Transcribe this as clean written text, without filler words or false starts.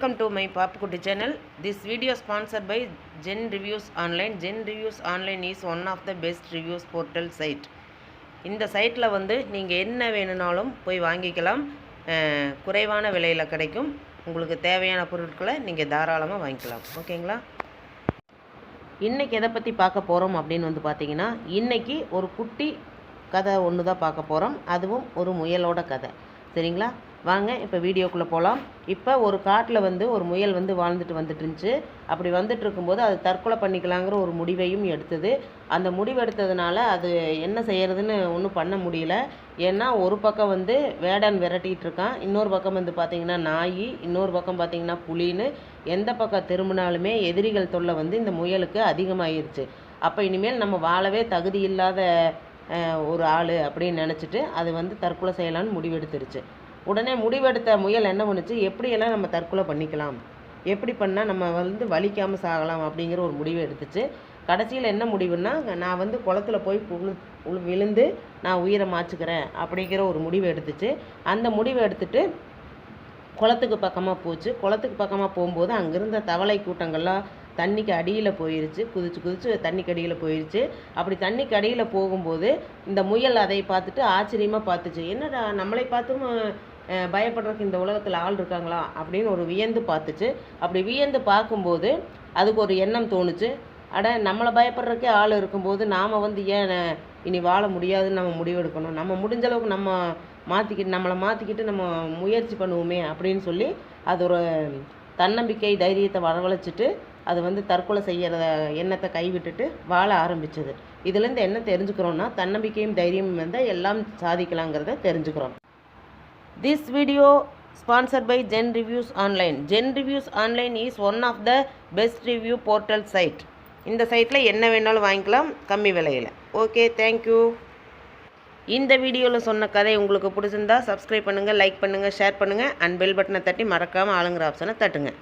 Welcome to my Papukutti channel. This video is sponsored by Gen Reviews Online. Gen Reviews Online is one of the best reviews portal site. இந்த சைட்டில் வந்து நீங்கள் என்ன வேணும்னாலும் போய் வாங்கிக்கலாம். குறைவான விலையில் கிடைக்கும். உங்களுக்கு தேவையான பொருட்களை நீங்கள் தாராளமாக வாங்கிக்கலாம். ஓகேங்களா? இன்றைக்கி எதை பற்றி பார்க்க போகிறோம் அப்படின்னு வந்து பார்த்தீங்கன்னா, இன்றைக்கி ஒரு குட்டி கதை ஒன்று தான் பார்க்க போகிறோம். அதுவும் ஒரு முயலோட கதை. சரிங்களா? வாங்க இப்போ வீடியோக்குள்ளே போகலாம். இப்போ ஒரு காட்டில் வந்து ஒரு முயல் வந்து வந்துட்டு இருந்துச்சு. அப்படி வந்துட்டு இருக்கும்போது அது தற்கொலை பண்ணிக்கலாங்கிற ஒரு முடிவையும் எடுத்தது. அந்த முடிவு எடுத்ததுனால அது என்ன செய்கிறதுன்னு ஒன்றும் பண்ண முடியல. ஏன்னா ஒரு பக்கம் வந்து வேடன் விரட்டிகிட்டு இருக்கான், இன்னொரு பக்கம் வந்து பார்த்திங்கன்னா நாய், இன்னொரு பக்கம் பார்த்திங்கன்னா புலின்னு எந்த பக்கம் திரும்பினாலுமே எதிரிகள் தொல்லை வந்து இந்த முயலுக்கு அதிகமாகிருச்சு. அப்போ இனிமேல் நம்ம வாழவே தகுதி இல்லாத ஒரு ஆள் அப்படின்னு நினச்சிட்டு அது வந்து தற்கொலை செய்யலான்னு முடிவெடுத்துருச்சு. உடனே முடிவெடுத்த முயல் என்ன பண்ணுச்சு, எப்படியெல்லாம் நம்ம தற்கொலை பண்ணிக்கலாம், எப்படி பண்ணால் நம்ம வந்து வலிக்காமல் சாகலாம் அப்படிங்கிற ஒரு முடிவை எடுத்துச்சு. கடைசியில் என்ன முடிவுன்னா, நான் வந்து குளத்துல போய் விழுந்து நான் உயிரை மாச்சுக்கிறேன் அப்படிங்கிற ஒரு முடிவை எடுத்துச்சு. அந்த முடிவை எடுத்துட்டு குளத்துக்கு பக்கமாக போச்சு. குளத்துக்கு பக்கமாக போகும்போது அங்கேருந்த தவளை கூட்டங்கள்லாம் தண்ணிக்கு அடியில் போயிருச்சு. குதிச்சு தண்ணிக்கு அடியில் போயிருச்சு. அப்படி தண்ணிக்கு அடியில் போகும்போது இந்த முயல் அதை பார்த்துட்டு ஆச்சரியமாக பார்த்துச்சு. என்னடா நம்மளை பார்த்தும் பயப்படுறதுக்கு இந்த உலகத்தில் ஆள் இருக்காங்களா அப்படின்னு ஒரு வியந்து பார்த்துச்சு. அப்படி வியந்து பார்க்கும்போது அதுக்கு ஒரு எண்ணம் தோணுச்சு. அட, நம்மளை பயப்படுறதுக்கே ஆள் இருக்கும்போது நாம் வந்து ஏன் இனி வாழ முடியாதுன்னு நம்ம முடிவெடுக்கணும், நம்ம முடிஞ்ச அளவுக்கு நம்மளை மாற்றிக்கிட்டு நம்ம முயற்சி பண்ணுவோமே அப்படின்னு சொல்லி அது ஒரு தன்னம்பிக்கை தைரியத்தை வரவழைச்சிட்டு அது வந்து தற்கொலை செய்கிற எண்ணத்தை கைவிட்டுட்டு வாழ ஆரம்பிச்சது. இதுலேருந்து என்ன தெரிஞ்சுக்கிறோன்னா, தன்னம்பிக்கையும் தைரியமும் வந்தால் எல்லாம் சாதிக்கலாங்கிறத தெரிஞ்சுக்கிறோம். This video sponsored by Gen Reviews Online. Gen Reviews Online is one of the best review portal site. இந்த சைட்டில் என்ன வேணாலும் வாங்கிக்கலாம் கம்மி விலையில். Okay, thank you. இந்த வீடியோவில் சொன்ன கதை உங்களுக்கு பிடிச்சிருந்தா சப்ஸ்கிரைப் பண்ணுங்கள், லைக் பண்ணுங்கள், ஷேர் பண்ணுங்கள் அண்ட் பெல் பட்டனை தட்டி மறக்காமல் ஆளுங்கிற ஆப்ஷனை தட்டுங்க.